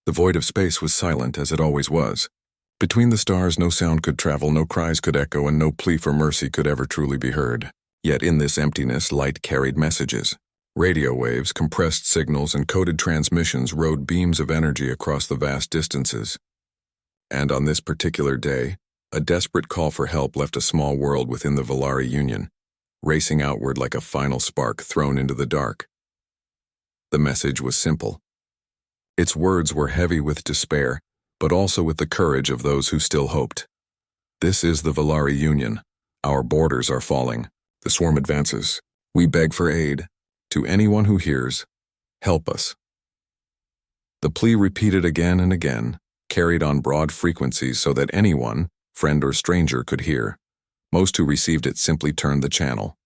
The void of space was silent as it always was. Between the stars no sound could travel, no cries could echo, and no plea for mercy could ever truly be heard. Yet in this emptiness, light carried messages. Radio waves, compressed signals, and coded transmissions rode beams of energy across the vast distances. And on this particular day, a desperate call for help left a small world within the Valari Union, racing outward like a final spark thrown into the dark. The message was simple. Its words were heavy with despair, but also with the courage of those who still hoped. This is the Valari Union. Our borders are falling. The swarm advances. We beg for aid. To anyone who hears, help us. The plea, repeated again and again, carried on broad frequencies so that anyone, friend or stranger, could hear. Most who received it simply turned the channel.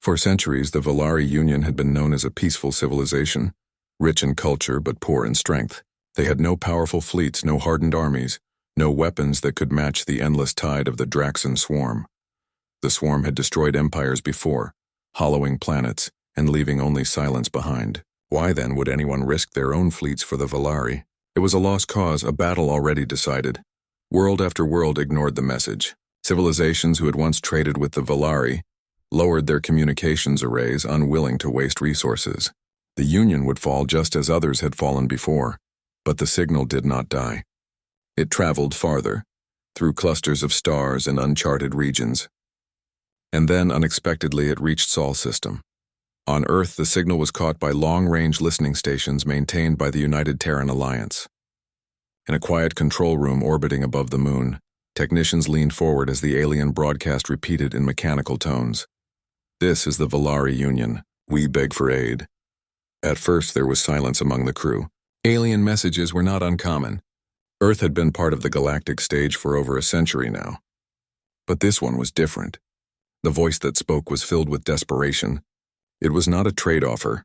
For centuries, the Valari Union had been known as a peaceful civilization, rich in culture but poor in strength. They had no powerful fleets, no hardened armies, no weapons that could match the endless tide of the Draxan swarm. The swarm had destroyed empires before, hollowing planets and leaving only silence behind. Why then would anyone risk their own fleets for the Valari? It was a lost cause, a battle already decided. World after world ignored the message. Civilizations who had once traded with the Valari lowered their communications arrays, unwilling to waste resources. The Union would fall just as others had fallen before, but the signal did not die. It traveled farther, through clusters of stars and uncharted regions. And then, unexpectedly, it reached Sol's system. On Earth, the signal was caught by long-range listening stations maintained by the United Terran Alliance. In a quiet control room orbiting above the moon, technicians leaned forward as the alien broadcast repeated in mechanical tones. This is the Valari Union. We beg for aid. At first, there was silence among the crew. Alien messages were not uncommon. Earth had been part of the galactic stage for over a century now. But this one was different. The voice that spoke was filled with desperation. It was not a trade offer,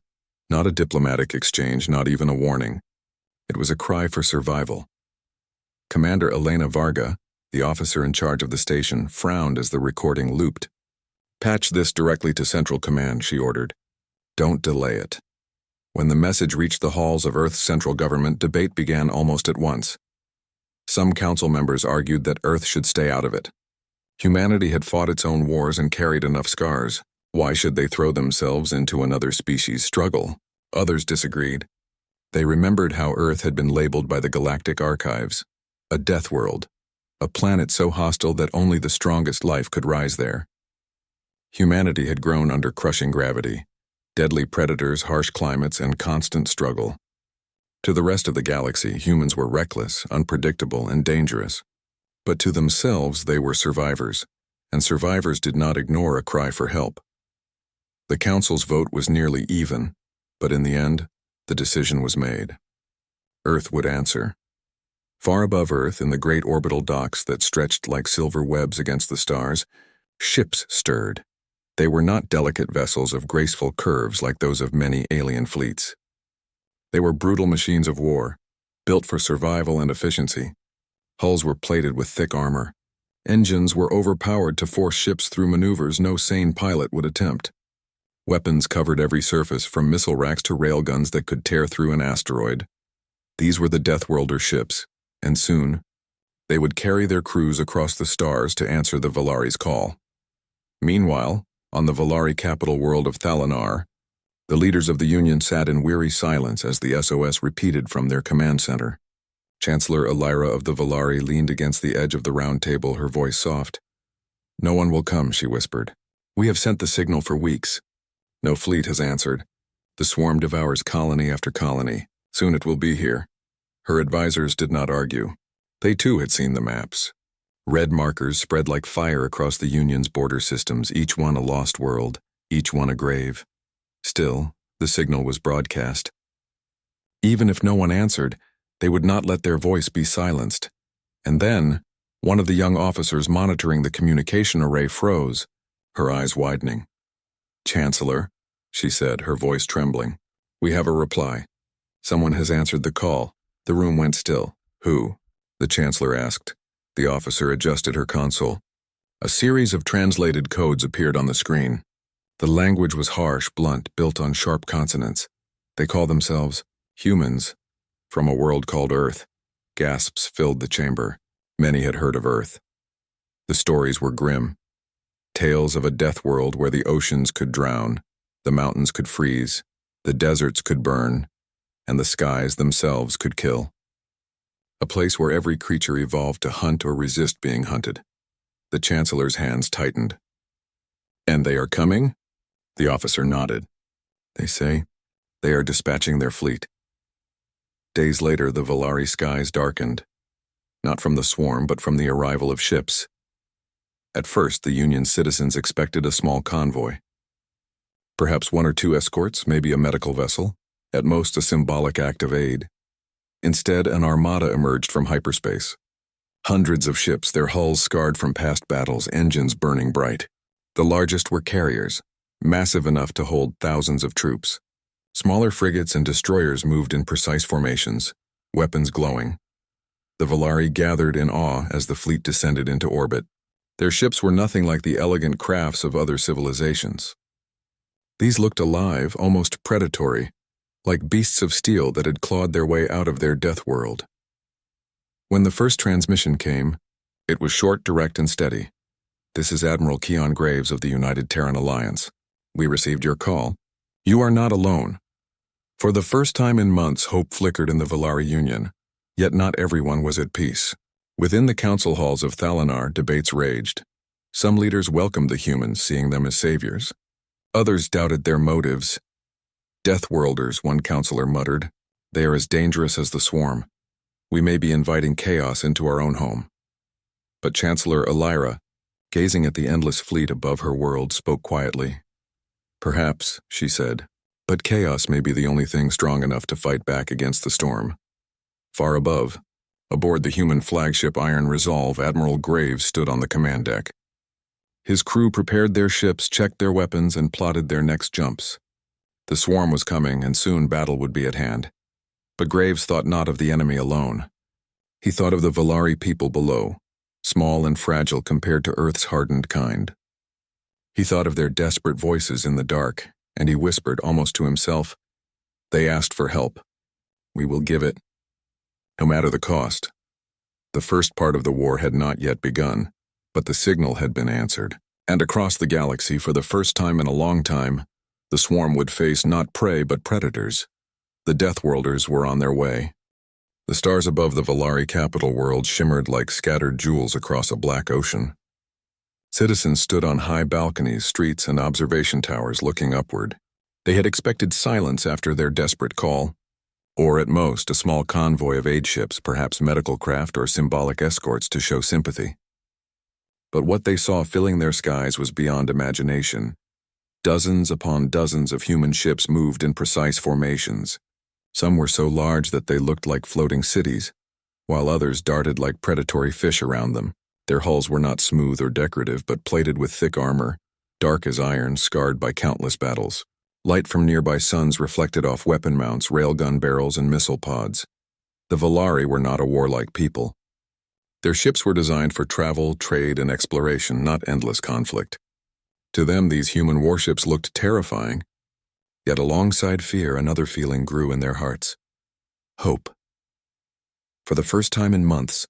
not a diplomatic exchange, not even a warning. It was a cry for survival. Commander Elena Varga, the officer in charge of the station, frowned as the recording looped. "Patch this directly to Central Command," she ordered. "Don't delay it." When the message reached the halls of Earth's central government, debate began almost at once. Some council members argued that Earth should stay out of it. Humanity had fought its own wars and carried enough scars. Why should they throw themselves into another species' struggle? Others disagreed. They remembered how Earth had been labeled by the Galactic Archives, a death world, a planet so hostile that only the strongest life could rise there. Humanity had grown under crushing gravity, deadly predators, harsh climates, and constant struggle. To the rest of the galaxy, humans were reckless, unpredictable, and dangerous. But to themselves, they were survivors, and survivors did not ignore a cry for help. The Council's vote was nearly even, but in the end, the decision was made. Earth would answer. Far above Earth, in the great orbital docks that stretched like silver webs against the stars, ships stirred. They were not delicate vessels of graceful curves like those of many alien fleets. They were brutal machines of war, built for survival and efficiency. Hulls were plated with thick armor. Engines were overpowered to force ships through maneuvers no sane pilot would attempt. Weapons covered every surface, from missile racks to railguns that could tear through an asteroid. These were the Deathworlder ships, and soon, they would carry their crews across the stars to answer the Valari's call. Meanwhile, on the Valari capital world of Thalanar, the leaders of the Union sat in weary silence as the SOS repeated from their command center. Chancellor Elira of the Valari leaned against the edge of the round table, her voice soft. "No one will come," she whispered. "We have sent the signal for weeks. No fleet has answered. The swarm devours colony after colony. Soon it will be here." Her advisors did not argue. They too had seen the maps. Red markers spread like fire across the Union's border systems, each one a lost world, each one a grave. Still, the signal was broadcast. Even if no one answered, they would not let their voice be silenced. And then, one of the young officers monitoring the communication array froze, her eyes widening. "Chancellor," she said, her voice trembling, "we have a reply. Someone has answered the call." The room went still. "Who?" the Chancellor asked. The officer adjusted her console. A series of translated codes appeared on the screen. The language was harsh, blunt, built on sharp consonants. They call themselves humans. From a world called Earth. Gasps filled the chamber. Many had heard of Earth. The stories were grim. Tales of a death world where the oceans could drown, the mountains could freeze, the deserts could burn, and the skies themselves could kill. A place where every creature evolved to hunt or resist being hunted. The Chancellor's hands tightened. "And they are coming?" The officer nodded. "They say they are dispatching their fleet." Days later, the Valari skies darkened, not from the swarm but from the arrival of ships. At first, the Union citizens expected a small convoy. Perhaps one or two escorts, maybe a medical vessel, at most a symbolic act of aid. Instead, an armada emerged from hyperspace. Hundreds of ships, their hulls scarred from past battles, engines burning bright. The largest were carriers, massive enough to hold thousands of troops. Smaller frigates and destroyers moved in precise formations, weapons glowing. The Valari gathered in awe as the fleet descended into orbit. Their ships were nothing like the elegant crafts of other civilizations. These looked alive, almost predatory, like beasts of steel that had clawed their way out of their death world. When the first transmission came, it was short, direct, and steady. "This is Admiral Keon Graves of the United Terran Alliance. We received your call. You are not alone." For the first time in months, hope flickered in the Valari Union, yet not everyone was at peace. Within the council halls of Thalanar, debates raged. Some leaders welcomed the humans, seeing them as saviors. Others doubted their motives. "Deathworlders," one counselor muttered. "They are as dangerous as the swarm. We may be inviting chaos into our own home." But Chancellor Elira, gazing at the endless fleet above her world, spoke quietly. "Perhaps," she said, "but chaos may be the only thing strong enough to fight back against the storm." Far above, aboard the human flagship Iron Resolve, Admiral Graves stood on the command deck. His crew prepared their ships, checked their weapons, and plotted their next jumps. The swarm was coming, and soon battle would be at hand. But Graves thought not of the enemy alone. He thought of the Valari people below, small and fragile compared to Earth's hardened kind. He thought of their desperate voices in the dark, and he whispered almost to himself, "They asked for help. We will give it, no matter the cost." The first part of the war had not yet begun, but the signal had been answered, and across the galaxy, for the first time in a long time, the swarm would face not prey but predators. The Deathworlders were on their way. The stars above the Valari capital world shimmered like scattered jewels across a black ocean. Citizens stood on high balconies, streets, and observation towers looking upward. They had expected silence after their desperate call, or at most a small convoy of aid ships, perhaps medical craft or symbolic escorts to show sympathy. But what they saw filling their skies was beyond imagination. Dozens upon dozens of human ships moved in precise formations. Some were so large that they looked like floating cities, while others darted like predatory fish around them. Their hulls were not smooth or decorative, but plated with thick armor, dark as iron, scarred by countless battles. Light from nearby suns reflected off weapon mounts, railgun barrels, and missile pods. The Valari were not a warlike people. Their ships were designed for travel, trade, and exploration, not endless conflict. To them, these human warships looked terrifying. Yet alongside fear, another feeling grew in their hearts. Hope. For the first time in months,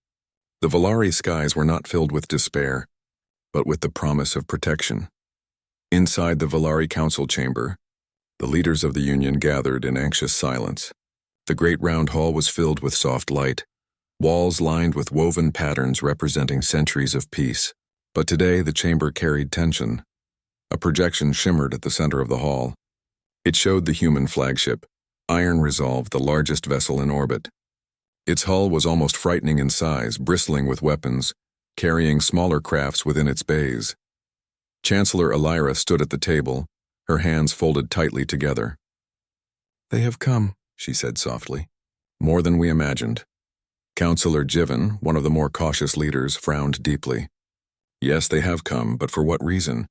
the Valari skies were not filled with despair, but with the promise of protection. Inside the Valari council chamber, the leaders of the Union gathered in anxious silence. The great round hall was filled with soft light, walls lined with woven patterns representing centuries of peace. But today the chamber carried tension. A projection shimmered at the center of the hall. It showed the human flagship, Iron Resolve, the largest vessel in orbit. Its hull was almost frightening in size, bristling with weapons, carrying smaller crafts within its bays. Chancellor Elira stood at the table, her hands folded tightly together. "They have come," she said softly. "More than we imagined." Councillor Jiven, one of the more cautious leaders, frowned deeply. "Yes, they have come, but for what reason?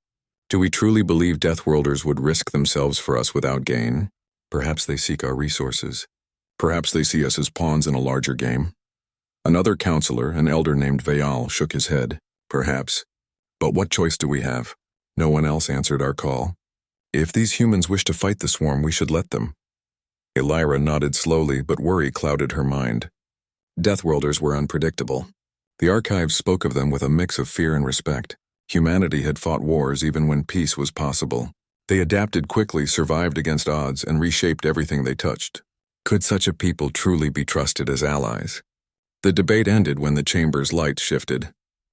Do we truly believe Deathworlders would risk themselves for us without gain? Perhaps they seek our resources. Perhaps they see us as pawns in a larger game." Another counselor, an elder named Vayal, shook his head. "Perhaps. But what choice do we have? No one else answered our call. If these humans wish to fight the swarm, we should let them." Elira nodded slowly, but worry clouded her mind. Deathworlders were unpredictable. The archives spoke of them with a mix of fear and respect. Humanity had fought wars even when peace was possible. They adapted quickly, survived against odds, and reshaped everything they touched. Could such a people truly be trusted as allies? The debate ended when the chamber's lights shifted.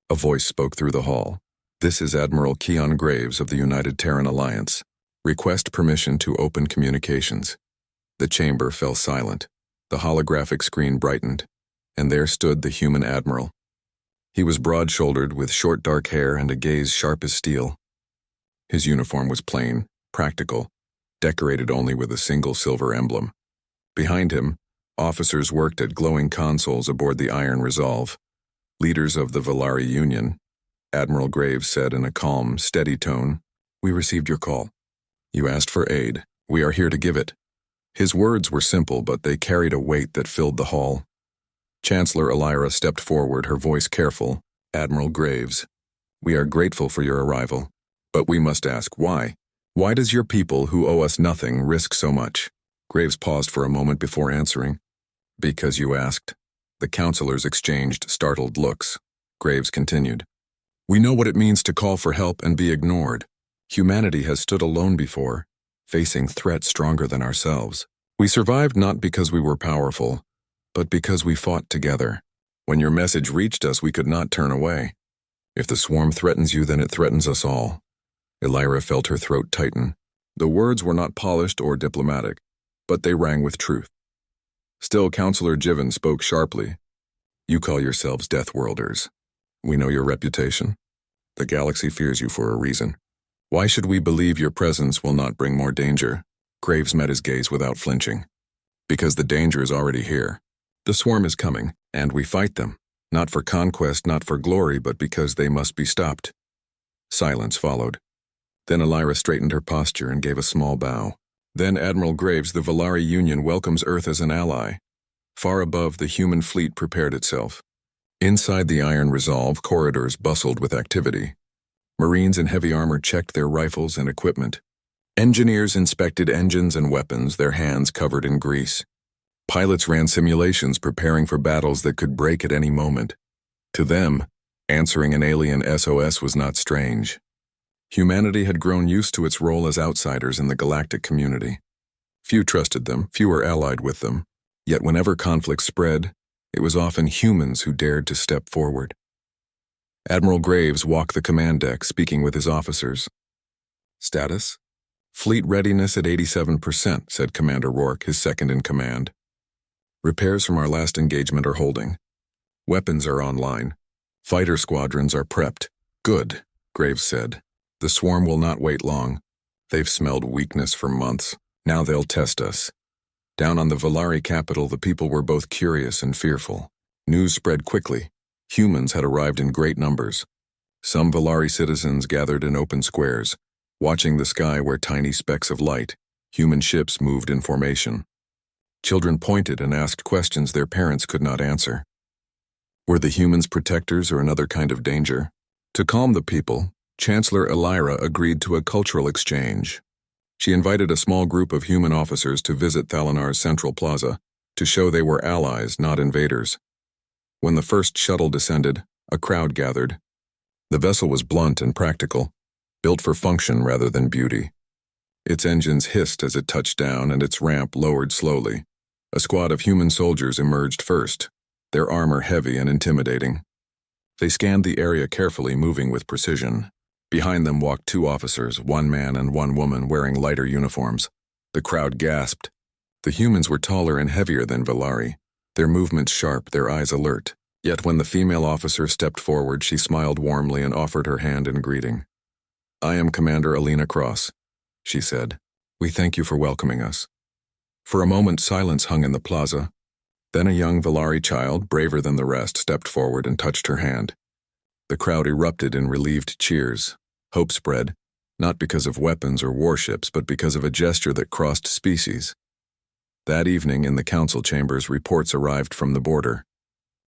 A voice spoke through the hall. "This is Admiral Keon Graves of the United Terran Alliance. Request permission to open communications." The chamber fell silent. The holographic screen brightened, and there stood the human admiral. He was broad-shouldered, with short dark hair and a gaze sharp as steel. His uniform was plain, practical, decorated only with a single silver emblem. Behind him, officers worked at glowing consoles aboard the Iron Resolve. Leaders of the Valari Union. Admiral Graves said in a calm, steady tone, "We received your call. You asked for aid. We are here to give it." His words were simple, but they carried a weight that filled the hall. Chancellor Elira stepped forward, her voice careful. "Admiral Graves, we are grateful for your arrival, but we must ask why. Why does your people, who owe us nothing, risk so much?" Graves paused for a moment before answering. "Because you asked." The counselors exchanged startled looks. Graves continued. "We know what it means to call for help and be ignored. Humanity has stood alone before, facing threats stronger than ourselves. We survived not because we were powerful, but because we fought together. When your message reached us, we could not turn away. If the swarm threatens you, then it threatens us all." Elira felt her throat tighten. The words were not polished or diplomatic, but they rang with truth. Still, Counselor Jiven spoke sharply. "You call yourselves Deathworlders. We know your reputation. The galaxy fears you for a reason. Why should we believe your presence will not bring more danger?" Graves met his gaze without flinching. "Because the danger is already here. The swarm is coming, and we fight them. Not for conquest, not for glory, but because they must be stopped." Silence followed. Then Elira straightened her posture and gave a small bow. "Then, Admiral Graves, the Valari Union welcomes Earth as an ally." Far above, the human fleet prepared itself. Inside the Iron Resolve, corridors bustled with activity. Marines in heavy armor checked their rifles and equipment. Engineers inspected engines and weapons, their hands covered in grease. Pilots ran simulations, preparing for battles that could break at any moment. To them, answering an alien SOS was not strange. Humanity had grown used to its role as outsiders in the galactic community. Few trusted them, few were allied with them. Yet whenever conflict spread, it was often humans who dared to step forward. Admiral Graves walked the command deck, speaking with his officers. "Status? Fleet readiness at 87%, said Commander Rourke, his second in command. "Repairs from our last engagement are holding. Weapons are online. Fighter squadrons are prepped." "Good," Graves said. "The swarm will not wait long. They've smelled weakness for months. Now they'll test us." Down on the Valari capital, the people were both curious and fearful. News spread quickly. Humans had arrived in great numbers. Some Valari citizens gathered in open squares, watching the sky where tiny specks of light. Human ships moved in formation. Children pointed and asked questions their parents could not answer. Were the humans protectors or another kind of danger? To calm the people, Chancellor Elira agreed to a cultural exchange. She invited a small group of human officers to visit Thalinar's central plaza, to show they were allies, not invaders. When the first shuttle descended, a crowd gathered. The vessel was blunt and practical, built for function rather than beauty. Its engines hissed as it touched down, and its ramp lowered slowly. A squad of human soldiers emerged first, their armor heavy and intimidating. They scanned the area carefully, moving with precision. Behind them walked two officers, one man and one woman, wearing lighter uniforms. The crowd gasped. The humans were taller and heavier than Valari, their movements sharp, their eyes alert. Yet when the female officer stepped forward, she smiled warmly and offered her hand in greeting. "I am Commander Alina Cross," she said. "We thank you for welcoming us." For a moment, silence hung in the plaza. Then a young Valari child, braver than the rest, stepped forward and touched her hand. The crowd erupted in relieved cheers. Hope spread, not because of weapons or warships, but because of a gesture that crossed species. That evening, in the council chambers, reports arrived from the border.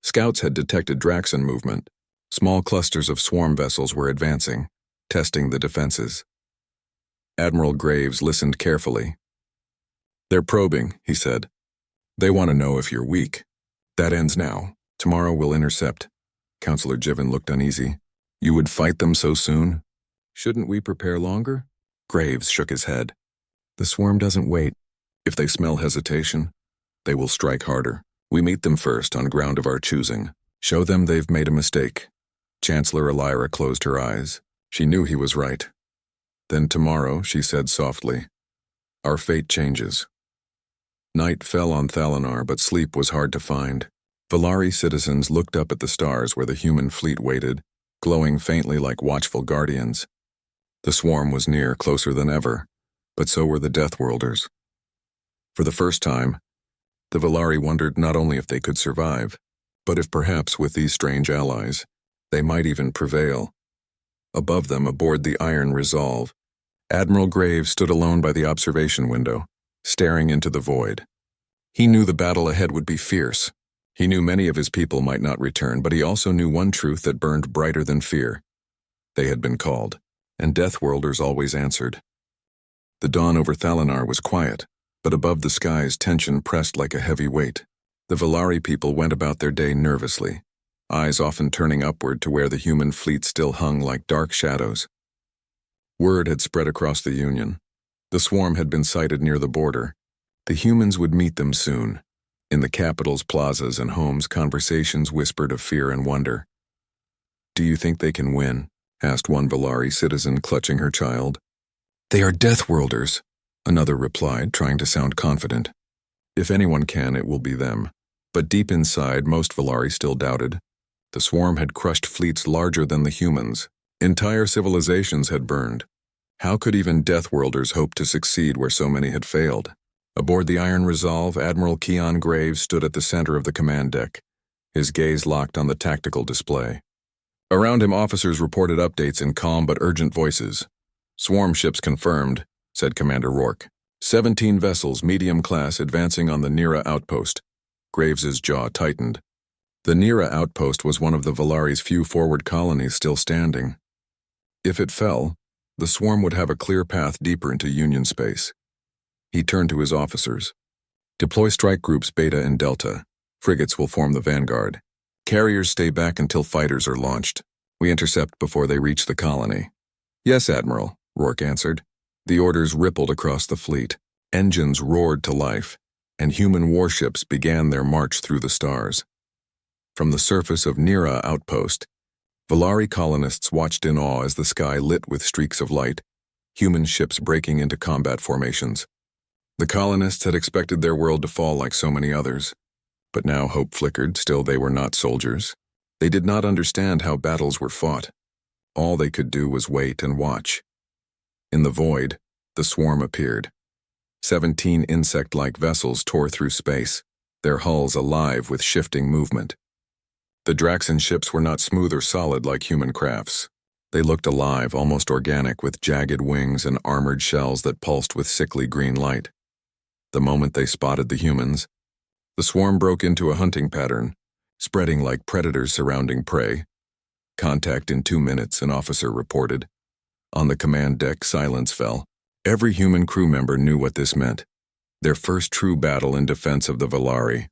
Scouts had detected Draxan movement. Small clusters of swarm vessels were advancing, testing the defenses. Admiral Graves listened carefully. "They're probing," he said. "They want to know if you're weak. That ends now. Tomorrow we'll intercept." Counselor Jiven looked uneasy. "You would fight them so soon? Shouldn't we prepare longer?" Graves shook his head. "The swarm doesn't wait. If they smell hesitation, they will strike harder. We meet them first on ground of our choosing. Show them they've made a mistake." Chancellor Elira closed her eyes. She knew he was right. "Then tomorrow," she said softly, "our fate changes." Night fell on Thalanar, but sleep was hard to find. Valari citizens looked up at the stars where the human fleet waited, glowing faintly like watchful guardians. The swarm was near, closer than ever, but so were the Deathworlders. For the first time, the Valari wondered not only if they could survive, but if perhaps with these strange allies, they might even prevail. Above them, aboard the Iron Resolve, Admiral Graves stood alone by the observation window, staring into the void. He knew the battle ahead would be fierce. He knew many of his people might not return, but he also knew one truth that burned brighter than fear. They had been called, and Deathworlders always answered. The dawn over Thalanar was quiet, but above the skies tension pressed like a heavy weight. The Valari people went about their day nervously, eyes often turning upward to where the human fleet still hung like dark shadows. Word had spread across the Union. The swarm had been sighted near the border. The humans would meet them soon. In the capital's plazas and homes, conversations whispered of fear and wonder. "Do you think they can win?" asked one Valari citizen, clutching her child. "They are Deathworlders," another replied, trying to sound confident. "If anyone can, it will be them." But deep inside, most Valari still doubted. The swarm had crushed fleets larger than the humans. Entire civilizations had burned. How could even Deathworlders hope to succeed where so many had failed? Aboard the Iron Resolve, Admiral Keon Graves stood at the center of the command deck, his gaze locked on the tactical display. Around him, officers reported updates in calm but urgent voices. "Swarm ships confirmed," said Commander Rourke. 17 vessels, medium class, advancing on the Nira outpost. Graves's jaw tightened. The Nira outpost was one of the Valari's few forward colonies still standing. If it fell, the swarm would have a clear path deeper into Union space. He turned to his officers. "Deploy strike groups Beta and Delta. Frigates will form the vanguard. Carriers stay back until fighters are launched. We intercept before they reach the colony." "Yes, Admiral," Rourke answered. The orders rippled across the fleet. Engines roared to life, and human warships began their march through the stars. From the surface of Nira outpost, Valari colonists watched in awe as the sky lit with streaks of light, human ships breaking into combat formations. The colonists had expected their world to fall like so many others, but now hope flickered. Still, they were not soldiers. They did not understand how battles were fought. All they could do was wait and watch. In the void, the swarm appeared. 17 insect-like vessels tore through space, their hulls alive with shifting movement. The Draxan ships were not smooth or solid like human crafts. They looked alive, almost organic, with jagged wings and armored shells that pulsed with sickly green light. The moment they spotted the humans, the swarm broke into a hunting pattern, spreading like predators surrounding prey. "Contact in 2 minutes," an officer reported. On the command deck, silence fell. Every human crew member knew what this meant. Their first true battle in defense of the Valari.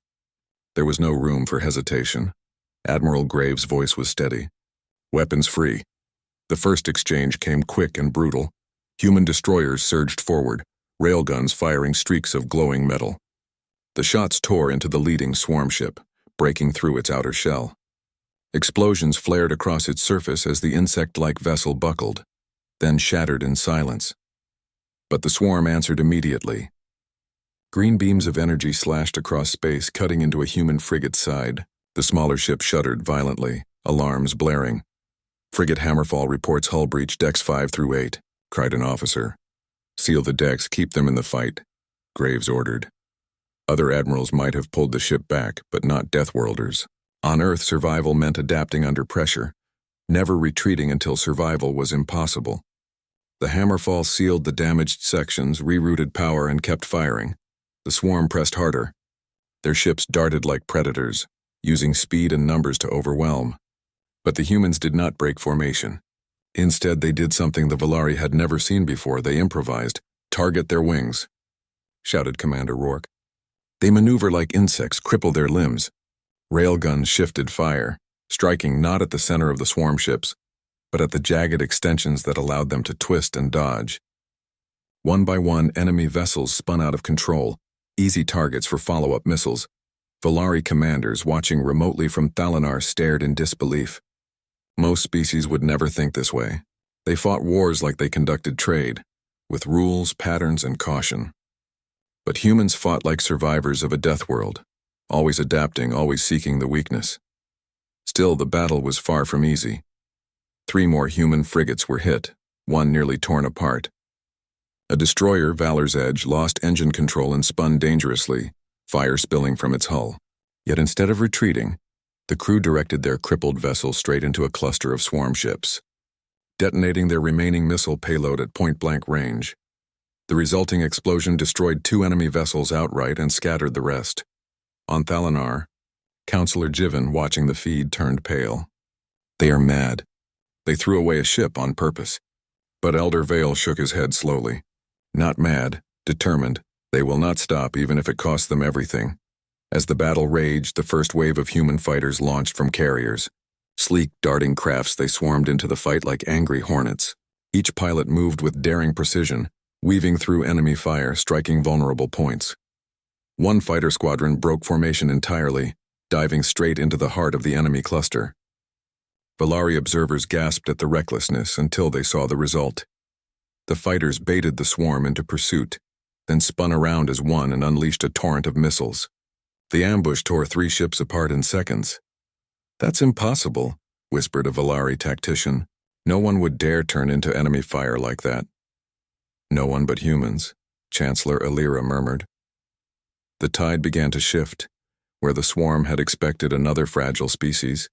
There was no room for hesitation. Admiral Graves' voice was steady. "Weapons free." The first exchange came quick and brutal. Human destroyers surged forward, railguns firing streaks of glowing metal. The shots tore into the leading swarm ship, breaking through its outer shell. Explosions flared across its surface as the insect-like vessel buckled, then shattered in silence. But the swarm answered immediately. Green beams of energy slashed across space, cutting into a human frigate's side. The smaller ship shuddered violently, alarms blaring. "Frigate Hammerfall reports hull breach decks 5 through 8, cried an officer. "Seal the decks, keep them in the fight," Graves ordered. Other admirals might have pulled the ship back, but not Deathworlders. On Earth, survival meant adapting under pressure, never retreating until survival was impossible. The Hammerfall sealed the damaged sections, rerouted power, and kept firing. The swarm pressed harder. Their ships darted like predators, using speed and numbers to overwhelm. But the humans did not break formation. Instead, they did something the Valari had never seen before. They improvised. "Target their wings." shouted Commander Rourke. "They maneuver like insects, cripple their limbs." Railguns shifted fire, striking not at the center of the swarm ships, but at the jagged extensions that allowed them to twist and dodge. One by one, enemy vessels spun out of control, easy targets for follow-up missiles. Valari commanders watching remotely from Thalanar stared in disbelief. Most species would never think this way. They fought wars like they conducted trade, with rules, patterns, and caution. But humans fought like survivors of a death world, always adapting, always seeking the weakness. Still, the battle was far from easy. 3 more human frigates were hit, one nearly torn apart. A destroyer, Valor's Edge, lost engine control and spun dangerously, fire spilling from its hull. Yet instead of retreating, the crew directed their crippled vessel straight into a cluster of swarm ships, detonating their remaining missile payload at point-blank range. The resulting explosion destroyed 2 enemy vessels outright and scattered the rest. On Thalanar, Counselor Jivan, watching the feed, turned pale. "They are mad. They threw away a ship on purpose." But Elder Vale shook his head slowly. "Not mad, determined. They will not stop even if it costs them everything." As the battle raged, the first wave of human fighters launched from carriers. Sleek, darting crafts, they swarmed into the fight like angry hornets. Each pilot moved with daring precision, weaving through enemy fire, striking vulnerable points. One fighter squadron broke formation entirely, diving straight into the heart of the enemy cluster. Valari observers gasped at the recklessness until they saw the result. The fighters baited the swarm into pursuit, then spun around as one and unleashed a torrent of missiles. The ambush tore 3 ships apart in seconds. "That's impossible," whispered a Valari tactician. "No one would dare turn into enemy fire like that." "No one but humans," Chancellor Alira murmured. The tide began to shift. Where the swarm had expected another fragile species,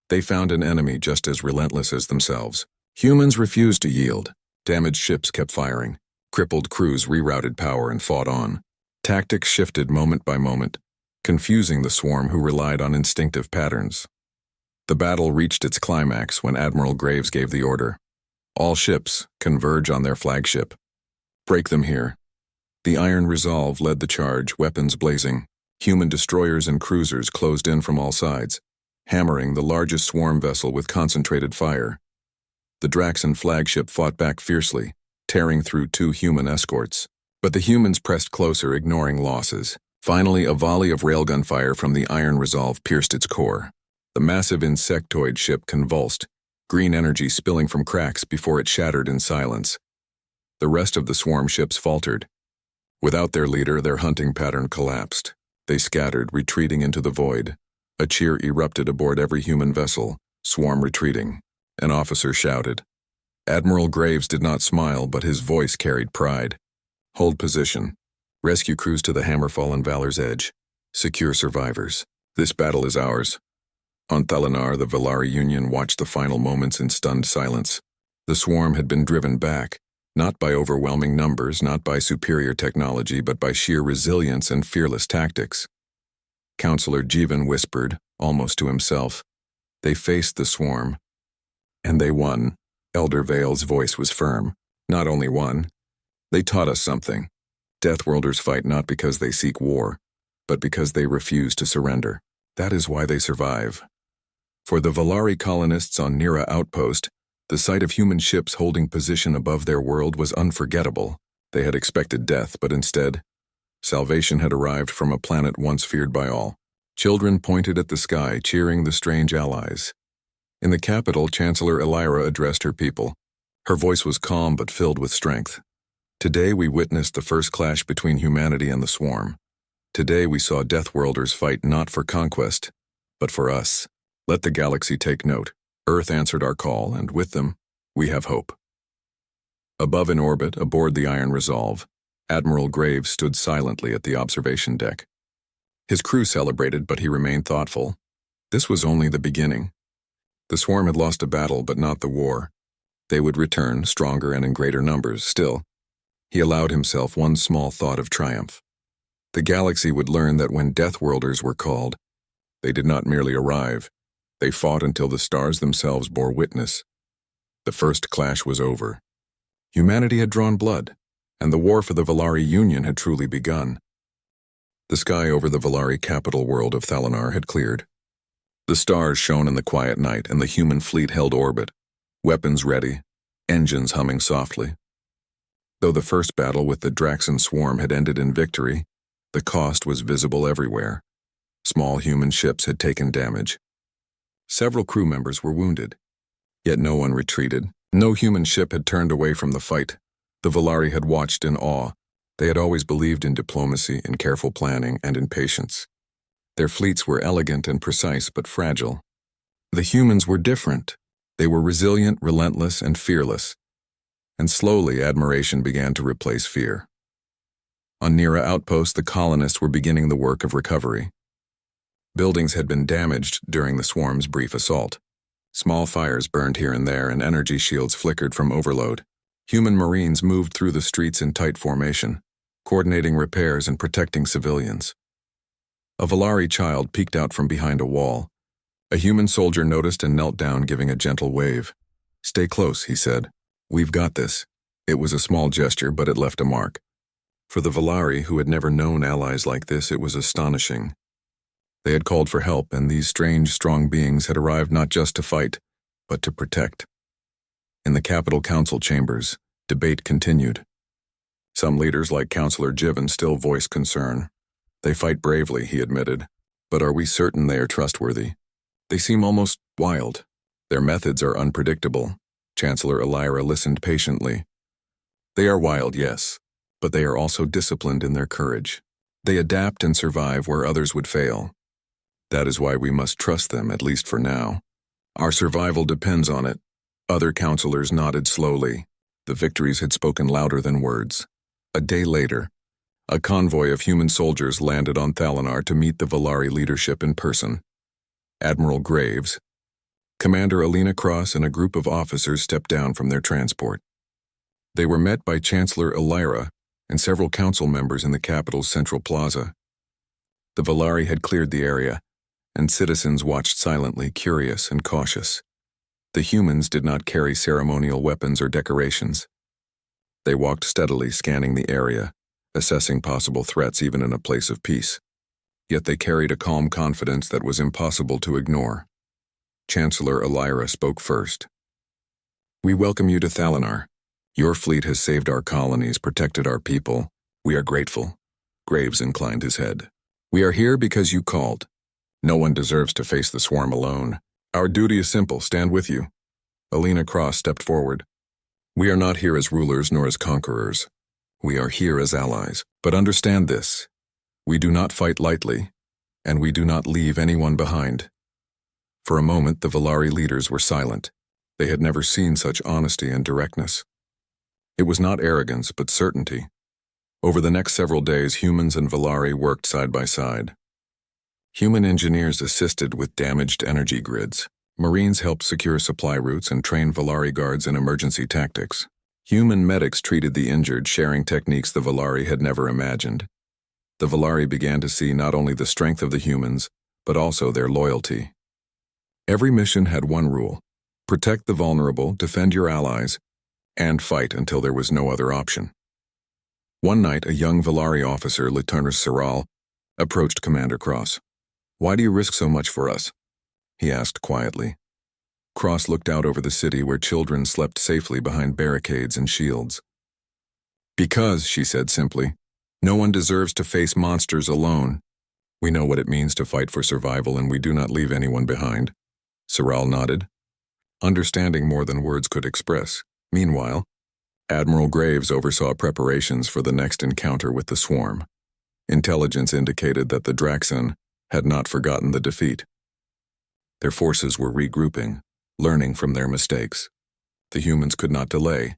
they found an enemy just as relentless as themselves. Humans refused to yield. Damaged ships kept firing. Crippled crews rerouted power and fought on. Tactics shifted moment by moment, confusing the swarm who relied on instinctive patterns. The battle reached its climax when Admiral Graves gave the order. "All ships, converge on their flagship. Break them here." The Iron Resolve led the charge, weapons blazing. Human destroyers and cruisers closed in from all sides, hammering the largest swarm vessel with concentrated fire. The Draxan flagship fought back fiercely, tearing through 2 human escorts. But the humans pressed closer, ignoring losses. Finally, a volley of railgun fire from the Iron Resolve pierced its core. The massive insectoid ship convulsed, green energy spilling from cracks before it shattered in silence. The rest of the swarm ships faltered. Without their leader, their hunting pattern collapsed. They scattered, retreating into the void. A cheer erupted aboard every human vessel, swarm retreating. An officer shouted. Admiral Graves did not smile, but his voice carried pride. "Hold position. Rescue crews to the Hammerfall and Valor's Edge. Secure survivors. This battle is ours." On Thalanar, the Valari Union watched the final moments in stunned silence. The swarm had been driven back, not by overwhelming numbers, not by superior technology, but by sheer resilience and fearless tactics. Counselor Jivan whispered, almost to himself, "They faced the swarm. And they won." Elder Vale's voice was firm. "Not only won, they taught us something. Deathworlders fight not because they seek war, but because they refuse to surrender. That is why they survive." For the Valari colonists on Nira Outpost, the sight of human ships holding position above their world was unforgettable. They had expected death, but instead, salvation had arrived from a planet once feared by all. Children pointed at the sky, cheering the strange allies. In the capital, Chancellor Elira addressed her people. Her voice was calm but filled with strength. "Today we witnessed the first clash between humanity and the swarm. Today we saw Deathworlders fight not for conquest, but for us. Let the galaxy take note. Earth answered our call, and with them, we have hope." Above in orbit, aboard the Iron Resolve, Admiral Graves stood silently at the observation deck. His crew celebrated, but he remained thoughtful. This was only the beginning. The swarm had lost a battle, but not the war. They would return, stronger and in greater numbers. Still, he allowed himself one small thought of triumph. The galaxy would learn that when Deathworlders were called, they did not merely arrive. They fought until the stars themselves bore witness. The first clash was over. Humanity had drawn blood. and the war for the Valari Union had truly begun. The sky over the Valari capital world of Thalanar had cleared. The stars shone in the quiet night, and the human fleet held orbit, weapons ready, engines humming softly. Though the first battle with the Draxan swarm had ended in victory, the cost was visible everywhere. Small human ships had taken damage. Several crew members were wounded, yet no one retreated. No human ship had turned away from the fight. The Valari had watched in awe. They had always believed in diplomacy, in careful planning, and in patience. Their fleets were elegant and precise, but fragile. The humans were different. They were resilient, relentless, and fearless. And slowly, admiration began to replace fear. On Nira Outpost, the colonists were beginning the work of recovery. Buildings had been damaged during the swarm's brief assault. Small fires burned here and there, and energy shields flickered from overload. Human Marines moved through the streets in tight formation, coordinating repairs and protecting civilians. A Valari child peeked out from behind a wall. A human soldier noticed and knelt down, giving a gentle wave. "Stay close," he said. "We've got this." It was a small gesture, but it left a mark. For the Valari, who had never known allies like this, it was astonishing. They had called for help, and these strange, strong beings had arrived not just to fight, but to protect. In the Capital Council chambers, debate continued. Some leaders, like Councillor Jiven, still voiced concern. "They fight bravely," he admitted, "but are we certain they are trustworthy? They seem almost wild. Their methods are unpredictable." Chancellor Elira listened patiently. "They are wild, yes, but they are also disciplined in their courage. They adapt and survive where others would fail. That is why we must trust them, at least for now. Our survival depends on it." Other councillors nodded slowly. The victories had spoken louder than words. A day later, a convoy of human soldiers landed on Thalanar to meet the Valari leadership in person. Admiral Graves, Commander Alina Cross, and a group of officers stepped down from their transport. They were met by Chancellor Elira and several council members in the capital's central plaza. The Valari had cleared the area, and citizens watched silently, curious and cautious. The humans did not carry ceremonial weapons or decorations. They walked steadily, scanning the area, assessing possible threats even in a place of peace. Yet they carried a calm confidence that was impossible to ignore. Chancellor Elira spoke first. "We welcome you to Thalanar. Your fleet has saved our colonies, protected our people. We are grateful." Graves inclined his head. "We are here because you called. No one deserves to face the swarm alone. Our duty is simple: stand with you." Alina Cross stepped forward. "We are not here as rulers nor as conquerors. We are here as allies. But understand this: we do not fight lightly, and we do not leave anyone behind." For a moment, the Valari leaders were silent. They had never seen such honesty and directness. It was not arrogance, but certainty. Over the next several days, humans and Valari worked side by side. Human engineers assisted with damaged energy grids. Marines helped secure supply routes and train Valari guards in emergency tactics. Human medics treated the injured, sharing techniques the Valari had never imagined. The Valari began to see not only the strength of the humans, but also their loyalty. Every mission had one rule: protect the vulnerable, defend your allies, and fight until there was no other option. One night, a young Valari officer, Lieutenant Siral, approached Commander Cross. "Why do you risk so much for us?" he asked quietly. Cross looked out over the city where children slept safely behind barricades and shields. "Because," she said simply, "no one deserves to face monsters alone. We know what it means to fight for survival, and we do not leave anyone behind." Siral nodded, understanding more than words could express. Meanwhile, Admiral Graves oversaw preparations for the next encounter with the swarm. Intelligence indicated that the Draxan had not forgotten the defeat. Their forces were regrouping, learning from their mistakes. The humans could not delay.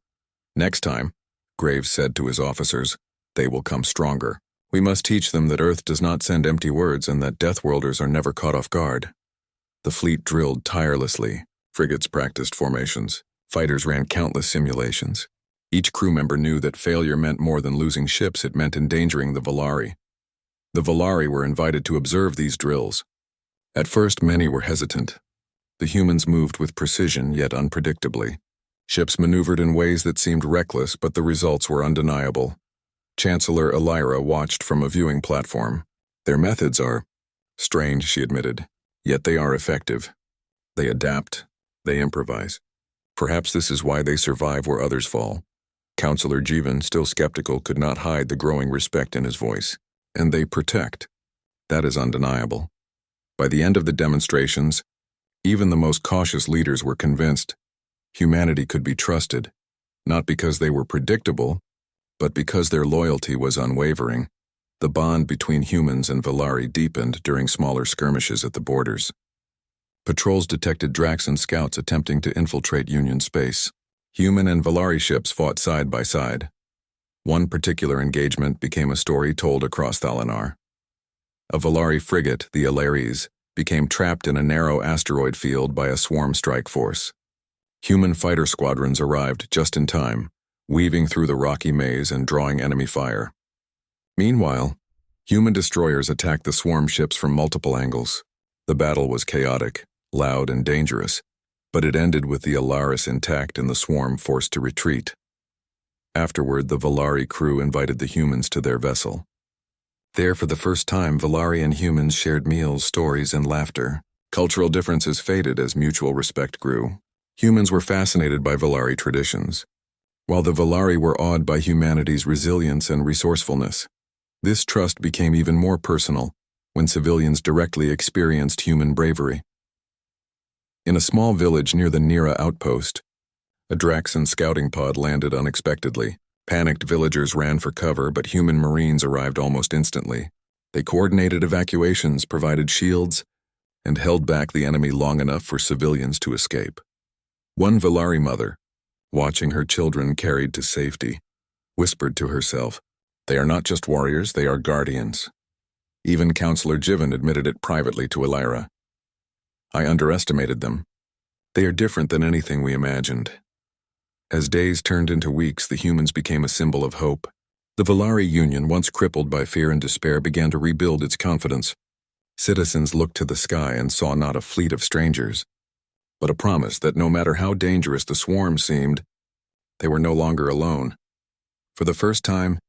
"Next time," Graves said to his officers, "they will come stronger. We must teach them that Earth does not send empty words and that Deathworlders are never caught off guard." The fleet drilled tirelessly. Frigates practiced formations. Fighters ran countless simulations. Each crew member knew that failure meant more than losing ships, it meant endangering the Valari. The Valari were invited to observe these drills. At first, many were hesitant. The humans moved with precision, yet unpredictably. Ships maneuvered in ways that seemed reckless, but the results were undeniable. Chancellor Elira watched from a viewing platform. Their methods are strange, she admitted, yet they are effective. They adapt, they improvise. Perhaps this is why they survive where others fall. Counselor Jeevan, still skeptical, could not hide the growing respect in his voice. And they protect. That is undeniable. By the end of the demonstrations, even the most cautious leaders were convinced humanity could be trusted, not because they were predictable, but because their loyalty was unwavering. The bond between humans and Valari deepened during smaller skirmishes at the borders. Patrols detected Draxan scouts attempting to infiltrate Union space. Human and Valari ships fought side by side. One particular engagement became a story told across Thalanar. A Valari frigate, the Alares, became trapped in a narrow asteroid field by a swarm strike force. Human fighter squadrons arrived just in time, weaving through the rocky maze and drawing enemy fire. Meanwhile, human destroyers attacked the swarm ships from multiple angles. The battle was chaotic, loud, and dangerous, but it ended with the Alaris intact and the swarm forced to retreat. Afterward, the Valari crew invited the humans to their vessel. There, for the first time, Valari and humans shared meals, stories, and laughter. Cultural differences faded as mutual respect grew. Humans were fascinated by Valari traditions, while the Valari were awed by humanity's resilience and resourcefulness. This trust became even more personal when civilians directly experienced human bravery. In a small village near the Nira outpost, a Draxan scouting pod landed unexpectedly. Panicked villagers ran for cover, but human marines arrived almost instantly. They coordinated evacuations, provided shields, and held back the enemy long enough for civilians to escape. One Valari mother, watching her children carried to safety, whispered to herself, "They are not just warriors, they are guardians." Even Counselor Jivan admitted it privately to Elira. "I underestimated them. They are different than anything we imagined." As days turned into weeks, the humans became a symbol of hope. The Valari Union, once crippled by fear and despair, began to rebuild its confidence. Citizens looked to the sky and saw not a fleet of strangers, but a promise that no matter how dangerous the swarm seemed, they were no longer alone. For the first time,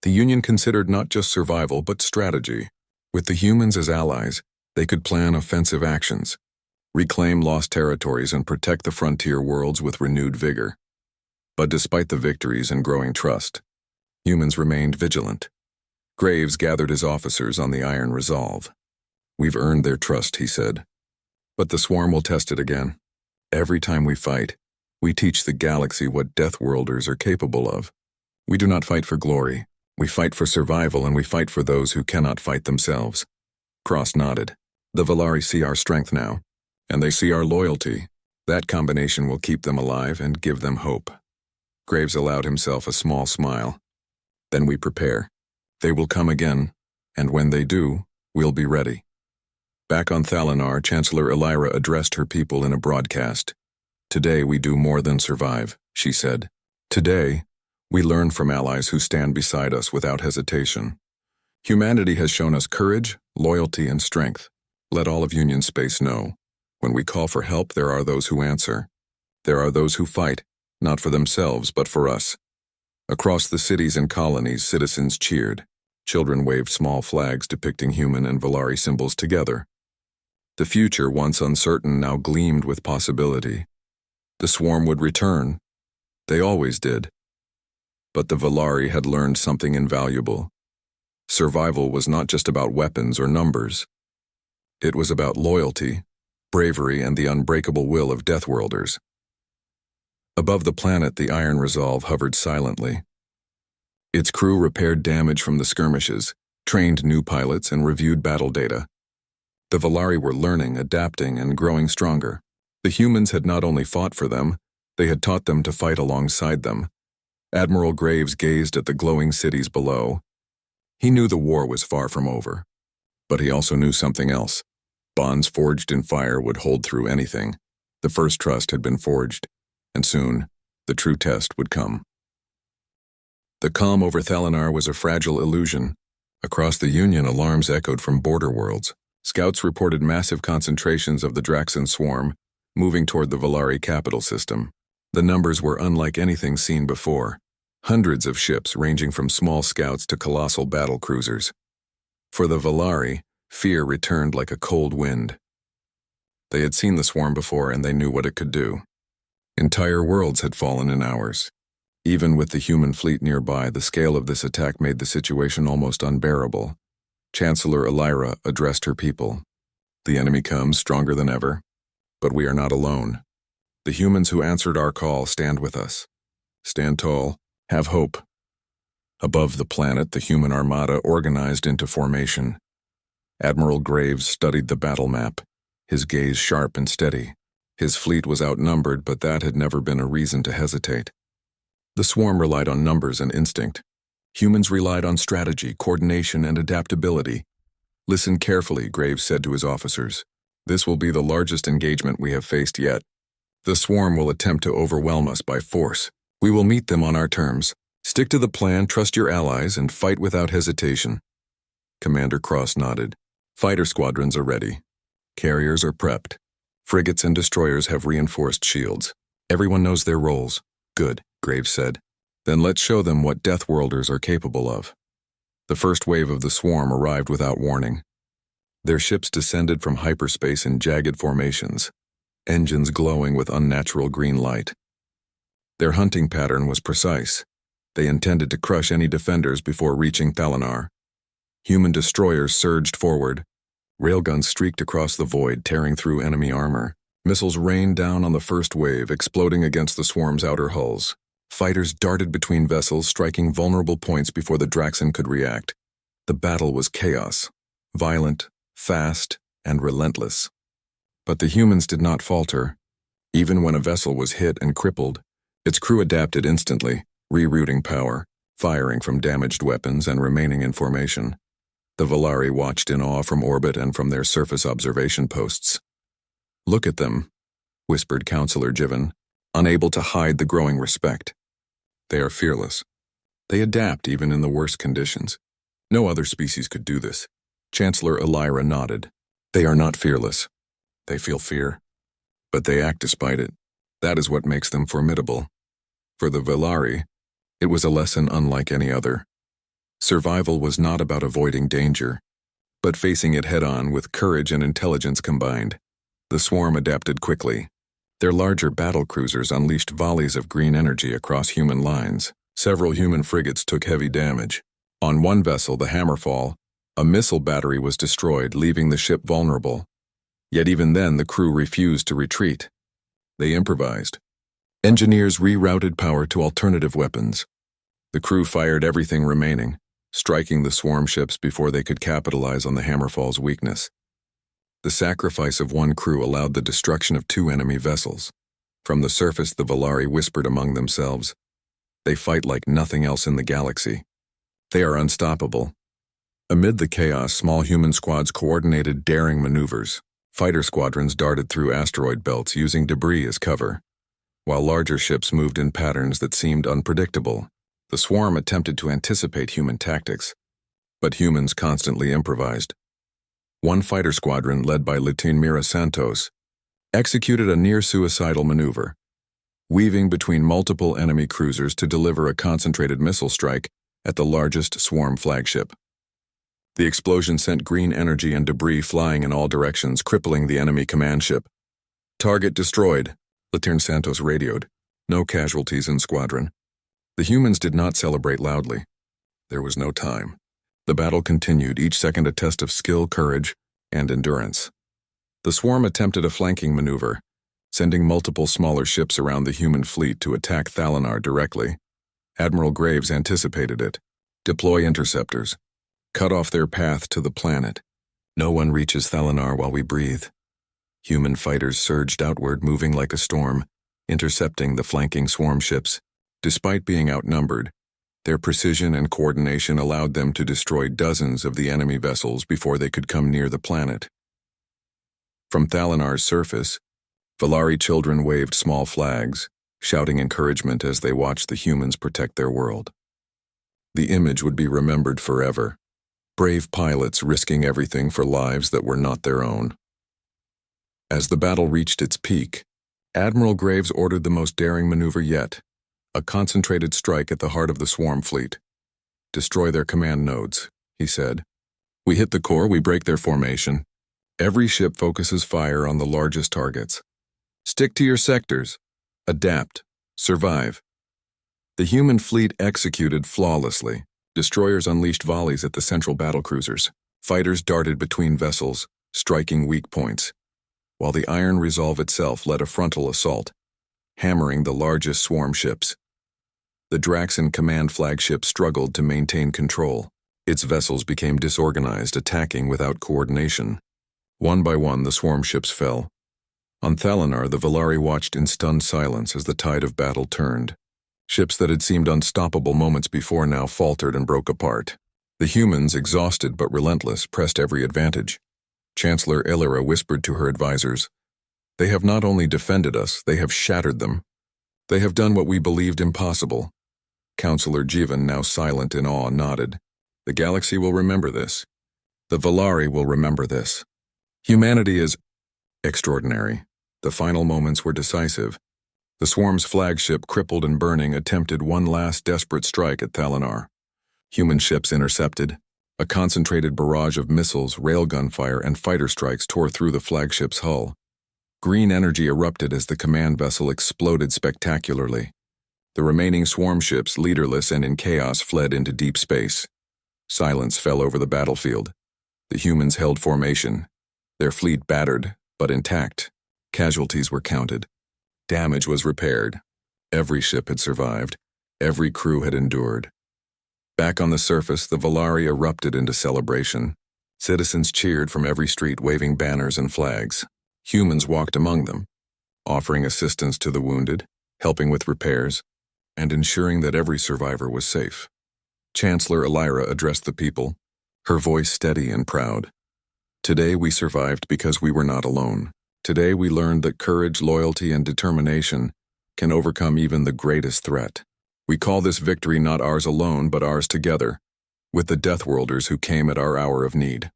the Union considered not just survival but strategy. With the humans as allies, they could plan offensive actions, reclaim lost territories, and protect the frontier worlds with renewed vigor. But despite the victories and growing trust, humans remained vigilant. Graves gathered his officers on the iron resolve. "We've earned their trust," he said. "But the swarm will test it again. Every time we fight, we teach the galaxy what Deathworlders are capable of. We do not fight for glory. We fight for survival, and we fight for those who cannot fight themselves." Cross nodded. "The Valari see our strength now, and they see our loyalty. That combination will keep them alive and give them hope." Graves allowed himself a small smile. "Then we prepare. They will come again, and when they do, we'll be ready." Back on Thalanar, Chancellor Elira addressed her people in a broadcast. "Today we do more than survive," she said. "Today, we learn from allies who stand beside us without hesitation. Humanity has shown us courage, loyalty, and strength. Let all of Union space know. When we call for help, there are those who answer. There are those who fight, not for themselves, but for us." Across the cities and colonies, citizens cheered. Children waved small flags depicting human and Valari symbols together. The future, once uncertain, now gleamed with possibility. The swarm would return. They always did. But the Valari had learned something invaluable. Survival was not just about weapons or numbers. It was about loyalty, bravery, and the unbreakable will of Deathworlders. Above the planet, the Iron Resolve hovered silently. Its crew repaired damage from the skirmishes, trained new pilots, and reviewed battle data. The Valari were learning, adapting, and growing stronger. The humans had not only fought for them, they had taught them to fight alongside them. Admiral Graves gazed at the glowing cities below. He knew the war was far from over, but he also knew something else. Bonds forged in fire would hold through anything. The first trust had been forged, and soon, the true test would come. The calm over Thalanar was a fragile illusion. Across the Union, alarms echoed from border worlds. Scouts reported massive concentrations of the Draxan swarm moving toward the Valari capital system. The numbers were unlike anything seen before. Hundreds of ships ranging from small scouts to colossal battle cruisers. For the Valari, fear returned like a cold wind. They had seen the swarm before and they knew what it could do. Entire worlds had fallen in hours. Even with the human fleet nearby, the scale of this attack made the situation almost unbearable. Chancellor Elira addressed her people. The enemy comes stronger than ever, but we are not alone. The humans who answered our call stand with us. Stand tall, have hope. Above the planet, the human armada organized into formation. Admiral Graves studied the battle map, his gaze sharp and steady. His fleet was outnumbered, but that had never been a reason to hesitate. The swarm relied on numbers and instinct. Humans relied on strategy, coordination, and adaptability. Listen carefully, Graves said to his officers. This will be the largest engagement we have faced yet. The swarm will attempt to overwhelm us by force. We will meet them on our terms. Stick to the plan, trust your allies, and fight without hesitation. Commander Cross nodded. Fighter squadrons are ready. Carriers are prepped. Frigates and destroyers have reinforced shields. Everyone knows their roles. Good, Graves said. Then let's show them what Deathworlders are capable of. The first wave of the swarm arrived without warning. Their ships descended from hyperspace in jagged formations, engines glowing with unnatural green light. Their hunting pattern was precise. They intended to crush any defenders before reaching Thalanar. Human destroyers surged forward. Railguns streaked across the void, tearing through enemy armor. Missiles rained down on the first wave, exploding against the swarm's outer hulls. Fighters darted between vessels, striking vulnerable points before the Draxan could react. The battle was chaos, violent, fast, and relentless. But the humans did not falter. Even when a vessel was hit and crippled, its crew adapted instantly, rerouting power, firing from damaged weapons, and remaining in formation. The Valari watched in awe from orbit and from their surface observation posts. Look at them, whispered Counselor Jiven, unable to hide the growing respect. They are fearless. They adapt even in the worst conditions. No other species could do this. Chancellor Elira nodded. They are not fearless. They feel fear, but they act despite it. That is what makes them formidable. For the Valari, it was a lesson unlike any other. Survival was not about avoiding danger, but facing it head-on with courage and intelligence combined. The swarm adapted quickly. Their larger battle cruisers unleashed volleys of green energy across human lines. Several human frigates took heavy damage. On one vessel, the Hammerfall, a missile battery was destroyed, leaving the ship vulnerable. Yet even then, the crew refused to retreat. They improvised. Engineers rerouted power to alternative weapons. The crew fired everything remaining, striking the swarm ships before they could capitalize on the Hammerfall's weakness. The sacrifice of one crew allowed the destruction of 2 enemy vessels. From the surface, the Valari whispered among themselves. They fight like nothing else in the galaxy. They are unstoppable. Amid the chaos, small human squads coordinated daring maneuvers. Fighter squadrons darted through asteroid belts using debris as cover, while larger ships moved in patterns that seemed unpredictable. The swarm attempted to anticipate human tactics, but humans constantly improvised. One fighter squadron, led by Lieutenant Mira Santos, executed a near-suicidal maneuver, weaving between multiple enemy cruisers to deliver a concentrated missile strike at the largest swarm flagship. The explosion sent green energy and debris flying in all directions, crippling the enemy command ship. "Target destroyed," Lieutenant Santos radioed. "No casualties in squadron." The humans did not celebrate loudly. There was no time. The battle continued, each second a test of skill, courage, and endurance. The swarm attempted a flanking maneuver, sending multiple smaller ships around the human fleet to attack Thalanar directly. Admiral Graves anticipated it. Deploy interceptors. Cut off their path to the planet. No one reaches Thalanar while we breathe. Human fighters surged outward, moving like a storm, intercepting the flanking swarm ships. Despite being outnumbered, their precision and coordination allowed them to destroy dozens of the enemy vessels before they could come near the planet. From Thalanar's surface, Valari children waved small flags, shouting encouragement as they watched the humans protect their world. The image would be remembered forever. Brave pilots risking everything for lives that were not their own. As the battle reached its peak, Admiral Graves ordered the most daring maneuver yet, a concentrated strike at the heart of the swarm fleet. "Destroy their command nodes," he said. "We hit the core, we break their formation. Every ship focuses fire on the largest targets. Stick to your sectors. Adapt. Survive." The human fleet executed flawlessly. Destroyers unleashed volleys at the central battlecruisers. Fighters darted between vessels, striking weak points, while the Iron Resolve itself led a frontal assault, hammering the largest swarm ships. The Draxon command flagship struggled to maintain control. Its vessels became disorganized, attacking without coordination. One by one, the swarm ships fell. On Thalanar, the Valari watched in stunned silence as the tide of battle turned. Ships that had seemed unstoppable moments before now faltered and broke apart. The humans, exhausted but relentless, pressed every advantage. Chancellor Illyra whispered to her advisors, "They have not only defended us, they have shattered them. They have done what we believed impossible." Counselor Jivan, now silent in awe, nodded. "The galaxy will remember this. The Valari will remember this. Humanity is extraordinary." The final moments were decisive. The swarm's flagship, crippled and burning, attempted one last desperate strike at Thalanar. Human ships intercepted. A concentrated barrage of missiles, railgun fire, and fighter strikes tore through the flagship's hull. Green energy erupted as the command vessel exploded spectacularly. The remaining swarm ships, leaderless and in chaos, fled into deep space. Silence fell over the battlefield. The humans held formation, their fleet battered, but intact. Casualties were counted. Damage was repaired. Every ship had survived. Every crew had endured. Back on the surface, the Valari erupted into celebration. Citizens cheered from every street, waving banners and flags. Humans walked among them, offering assistance to the wounded, helping with repairs, and ensuring that every survivor was safe. Chancellor Illyra addressed the people, her voice steady and proud. "Today we survived because we were not alone. Today we learned that courage, loyalty, and determination can overcome even the greatest threat. We call this victory not ours alone, but ours together, with the Deathworlders who came at our hour of need."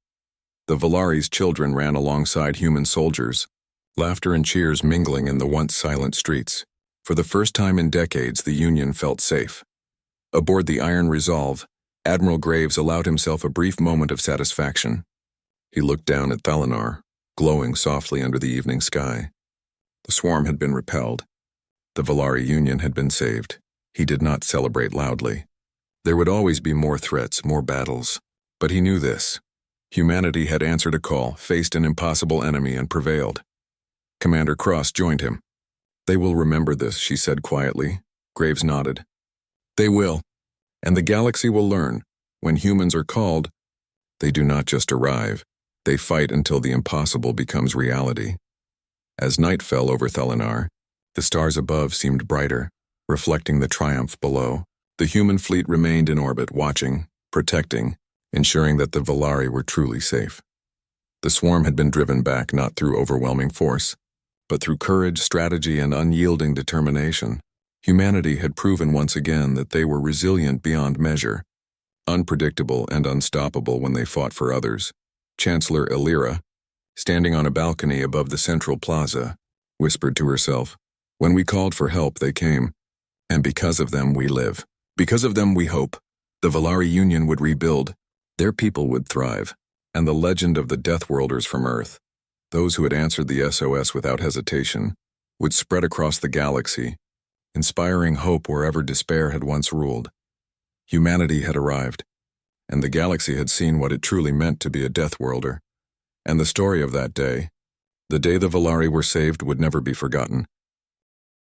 The Valari's children ran alongside human soldiers, laughter and cheers mingling in the once silent streets. For the first time in decades, the Union felt safe. Aboard the Iron Resolve, Admiral Graves allowed himself a brief moment of satisfaction. He looked down at Thalanar, glowing softly under the evening sky. The swarm had been repelled. The Valari Union had been saved. He did not celebrate loudly. There would always be more threats, more battles. But he knew this. Humanity had answered a call, faced an impossible enemy, and prevailed. Commander Cross joined him. "They will remember this," she said quietly. Graves nodded. "They will. And the galaxy will learn, when humans are called, they do not just arrive. They fight until the impossible becomes reality." As night fell over Thalanar, the stars above seemed brighter, reflecting the triumph below. The human fleet remained in orbit, watching, protecting, ensuring that the Valari were truly safe. The swarm had been driven back not through overwhelming force, but through courage, strategy, and unyielding determination. Humanity had proven once again that they were resilient beyond measure, unpredictable and unstoppable when they fought for others. Chancellor Illyra, standing on a balcony above the central plaza, whispered to herself, "When we called for help, they came. And because of them, we live. Because of them, we hope. The Valari Union would rebuild. Their people would thrive. And the legend of the Deathworlders from Earth, those who had answered the SOS without hesitation, would spread across the galaxy, inspiring hope wherever despair had once ruled. Humanity had arrived, and the galaxy had seen what it truly meant to be a Deathworlder. And the story of that day, the day the Valari were saved, would never be forgotten.